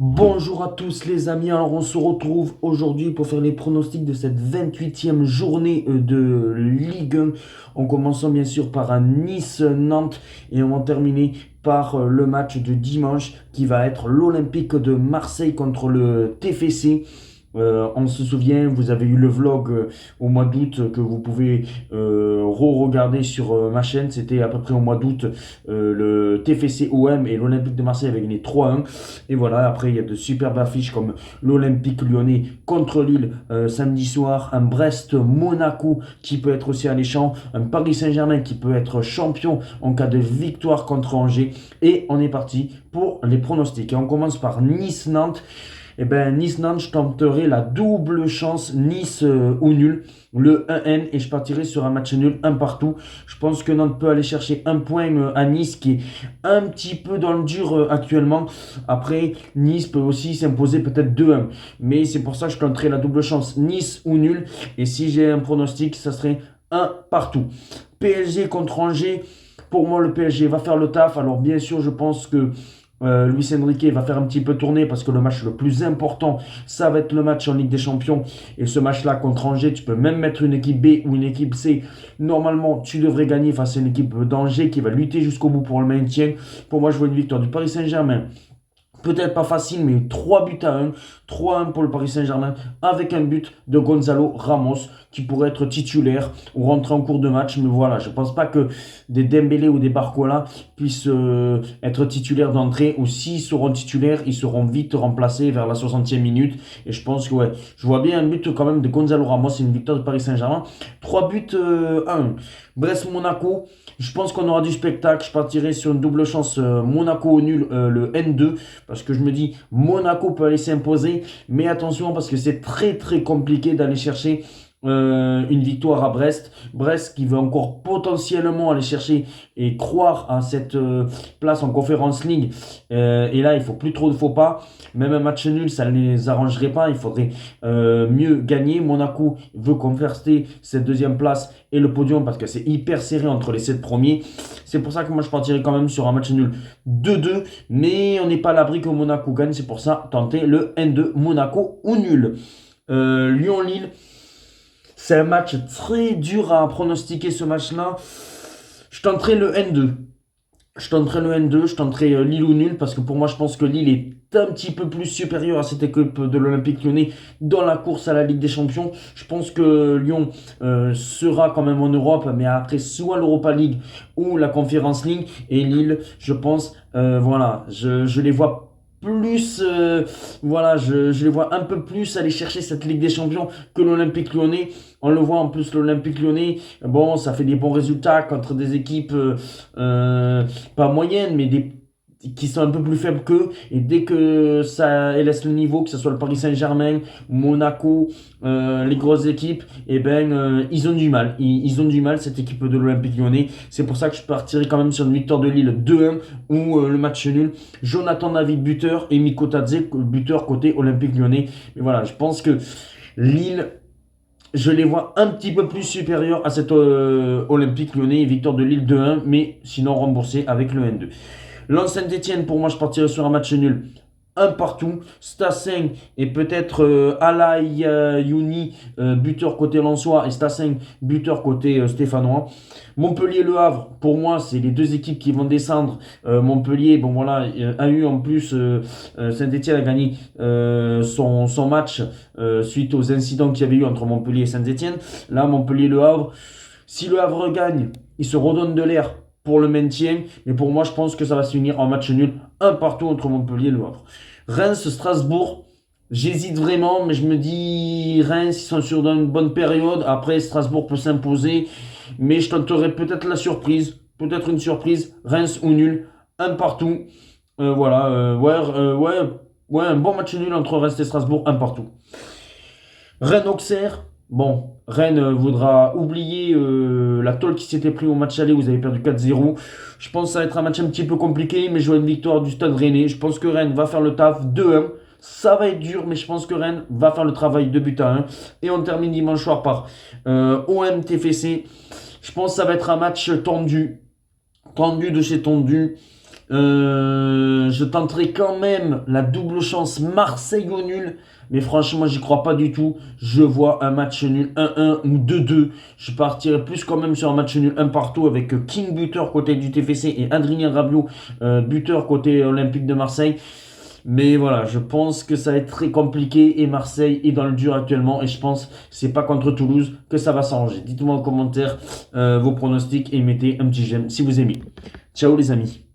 Bonjour à tous les amis, alors on se retrouve aujourd'hui pour faire les pronostics de cette 28e journée de Ligue 1, en commençant bien sûr par un Nice-Nantes et on va terminer par le match de dimanche qui va être l'Olympique de Marseille contre le TFC. On se souvient, vous avez eu le vlog au mois d'août que vous pouvez re-regarder sur ma chaîne. C'était à peu près au mois d'août, le TFC OM et l'Olympique de Marseille avaient gagné 3-1. Et voilà, après il y a de superbes affiches comme l'Olympique lyonnais contre Lille samedi soir, un Brest-Monaco qui peut être aussi alléchant, un Paris Saint-Germain qui peut être champion en cas de victoire contre Angers. Et on est parti pour les pronostics. Et on commence par Nice-Nantes. Eh ben, Nice-Nantes, je tenterai la double chance Nice ou nul, le 1N, et je partirai sur un match nul, un partout. Je pense que Nantes peut aller chercher un point à Nice qui est un petit peu dans le dur actuellement. Après, Nice peut aussi s'imposer peut-être 2-1. Mais c'est pour ça que je tenterai la double chance Nice ou nul. Et si j'ai un pronostic, ça serait un partout. PSG contre Angers. Pour moi, le PSG va faire le taf. Alors, bien sûr, je pense que Luis Enrique va faire un petit peu tourner parce que le match le plus important, ça va être le match en Ligue des Champions. Et ce match-là contre Angers, tu peux même mettre une équipe B ou une équipe C. Normalement, tu devrais gagner face à une équipe d'Angers qui va lutter jusqu'au bout pour le maintien. Pour moi, je vois une victoire du Paris Saint-Germain. Peut-être pas facile, mais 3 buts à 1. 3-1 pour le Paris Saint-Germain avec un but de Gonzalo Ramos qui pourrait être titulaire ou rentrer en cours de match. Mais voilà, je ne pense pas que des Dembélé ou des Barcola puissent être titulaires d'entrée. Ou s'ils seront titulaires, ils seront vite remplacés vers la 60e minute. Et je pense que ouais, je vois bien un but quand même de Gonzalo Ramos et une victoire de Paris Saint-Germain. 3 buts à 1. Brest-Monaco. Je pense qu'on aura du spectacle. Je partirai sur une double chance Monaco au nul, le N2. Parce que je me dis, Monaco peut aller s'imposer. Mais attention, parce que c'est très très compliqué d'aller chercher une victoire à Brest. Brest qui veut encore potentiellement aller chercher et croire à cette place en Conference League. Et là, il faut plus trop de faux pas. Même un match nul, ça ne les arrangerait pas. Il faudrait mieux gagner. Monaco veut converser cette deuxième place et le podium parce que c'est hyper serré entre les 7 premiers. C'est pour ça que moi, je partirais quand même sur un match nul 2-2. Mais on n'est pas à l'abri que Monaco gagne. C'est pour ça, tenter le N2 Monaco ou nul. Lyon-Lille. C'est un match très dur à pronostiquer ce match-là. Je tenterai le N2. Je tenterai le N2, je tenterai Lille ou nul parce que pour moi je pense que Lille est un petit peu plus supérieur à cette équipe de l'Olympique Lyonnais dans la course à la Ligue des Champions. Je pense que Lyon sera quand même en Europe, mais après soit l'Europa League ou la Conference League. Et Lille, je pense, voilà, je les vois plus, voilà, je les vois un peu plus aller chercher cette Ligue des Champions que l'Olympique Lyonnais. On le voit en plus, l'Olympique Lyonnais, bon, ça fait des bons résultats contre des équipes pas moyennes, mais qui sont un peu plus faibles qu'eux. Et dès que ça laisse le niveau, que ce soit le Paris Saint-Germain, Monaco, les grosses équipes, et ils ont du mal. Ils ont du mal, cette équipe de l'Olympique Lyonnais. C'est pour ça que je partirai quand même sur une victoire de Lille 2-1 ou le match nul. Jonathan David buteur et Miko Tadze buteur côté Olympique Lyonnais. Mais voilà, je pense que Lille, je les vois un petit peu plus supérieurs à cette Olympique Lyonnais. Victoire de Lille 2-1, mais sinon remboursé avec le N2. Lens Saint-Etienne, pour moi, je partirais sur un match nul. Un partout. Stasseng et peut-être Youni, buteur côté Lensois, et Stasseng, buteur côté stéphanois. Montpellier-Le Havre, pour moi, c'est les deux équipes qui vont descendre. Montpellier, bon voilà, a eu en plus, Saint-Etienne a gagné son match suite aux incidents qu'il y avait eu entre Montpellier et Saint-Etienne. Là, Montpellier-Le Havre, si Le Havre gagne, il se redonne de l'air pour le maintien. Mais pour moi, je pense que ça va se finir en match nul, un partout entre Montpellier et Le Havre. Reims-Strasbourg, j'hésite vraiment, mais je me dis, Reims, ils sont sur une bonne période. Après, Strasbourg peut s'imposer, mais je tenterai peut-être la surprise, peut-être une surprise, Reims ou nul, un partout. Voilà, ouais, un bon match nul entre Reims et Strasbourg, un partout. Rennes-Auxerre, bon, Rennes voudra oublier la tôle qui s'était pris au match aller, vous avez perdu 4-0. Je pense que ça va être un match un petit peu compliqué, mais je vois une victoire du Stade Rennais. Je pense que Rennes va faire le taf 2-1. Ça va être dur, mais je pense que Rennes va faire le travail 2 buts à 1. Et on termine dimanche soir par OM TFC. Je pense que ça va être un match tendu. Tendu de chez tendu. Je tenterai quand même la double chance Marseille au nul. Mais franchement, j'y crois pas du tout. Je vois un match nul 1-1 ou 2-2. Je partirai plus quand même sur un match nul un partout avec King buteur côté du TFC et Adrien Rabiot buteur côté Olympique de Marseille. Mais voilà, je pense que ça va être très compliqué et Marseille est dans le dur actuellement et je pense que c'est pas contre Toulouse que ça va s'arranger. Dites-moi en commentaire vos pronostics et mettez un petit j'aime si vous aimez. Ciao les amis.